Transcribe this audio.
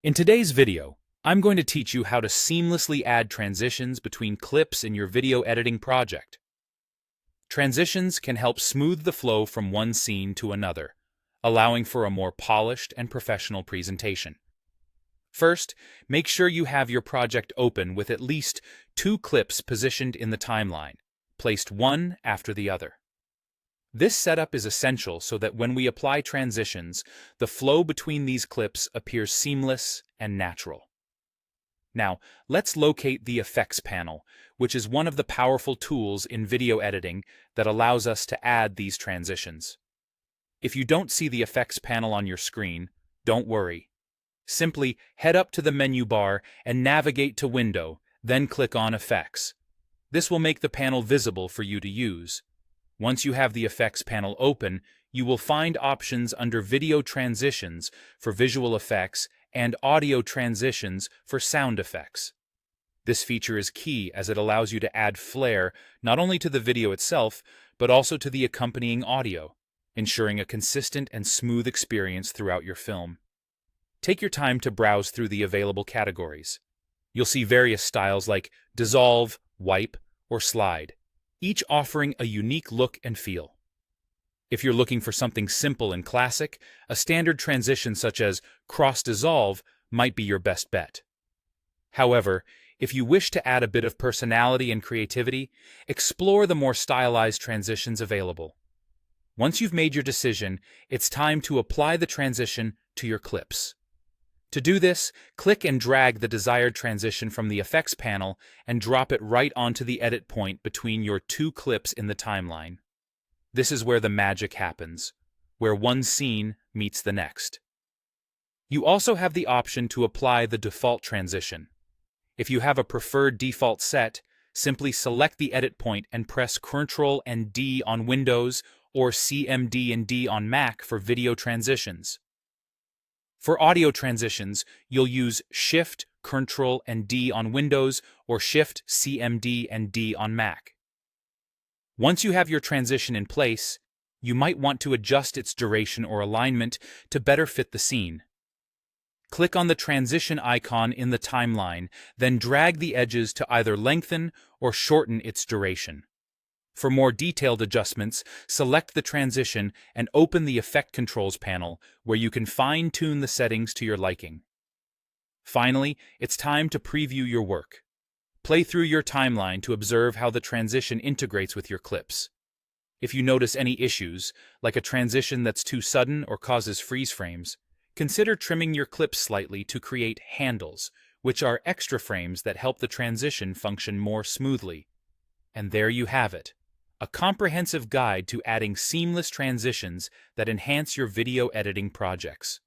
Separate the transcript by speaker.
Speaker 1: In today's video, I'm going to teach you how to seamlessly add transitions between clips in your video editing project. Transitions can help smooth the flow from one scene to another, allowing for a more polished and professional presentation. First, make sure you have your project open with at least two clips positioned in the timeline, placed one after the other. This setup is essential so that when we apply transitions, the flow between these clips appears seamless and natural. Now, let's locate the Effects panel, which is one of the powerful tools in video editing that allows us to add these transitions. If you don't see the Effects panel on your screen, don't worry. Simply head up to the menu bar and navigate to Window, then click on Effects. This will make the panel visible for you to use. Once you have the Effects panel open, you will find options under Video Transitions for visual effects and Audio Transitions for sound effects. This feature is key as it allows you to add flair not only to the video itself, but also to the accompanying audio, ensuring a consistent and smooth experience throughout your film. Take your time to browse through the available categories. You'll see various styles like dissolve, wipe, or slide, each offering a unique look and feel. If you're looking for something simple and classic, a standard transition such as cross-dissolve might be your best bet. However, if you wish to add a bit of personality and creativity, explore the more stylized transitions available. Once you've made your decision, it's time to apply the transition to your clips. To do this, click and drag the desired transition from the Effects panel and drop it right onto the edit point between your two clips in the timeline. This is where the magic happens, where one scene meets the next. You also have the option to apply the default transition. If you have a preferred default set, simply select the edit point and press Ctrl and D on Windows or CMD and D on Mac for video transitions. For audio transitions, you'll use Shift, Ctrl, and D on Windows or Shift, CMD, and D on Mac. Once you have your transition in place, you might want to adjust its duration or alignment to better fit the scene. Click on the transition icon in the timeline, then drag the edges to either lengthen or shorten its duration. For more detailed adjustments, select the transition and open the Effect Controls panel, where you can fine-tune the settings to your liking. Finally, it's time to preview your work. Play through your timeline to observe how the transition integrates with your clips. If you notice any issues, like a transition that's too sudden or causes freeze frames, consider trimming your clips slightly to create handles, which are extra frames that help the transition function more smoothly. And there you have it. A comprehensive guide to adding seamless transitions that enhance your video editing projects.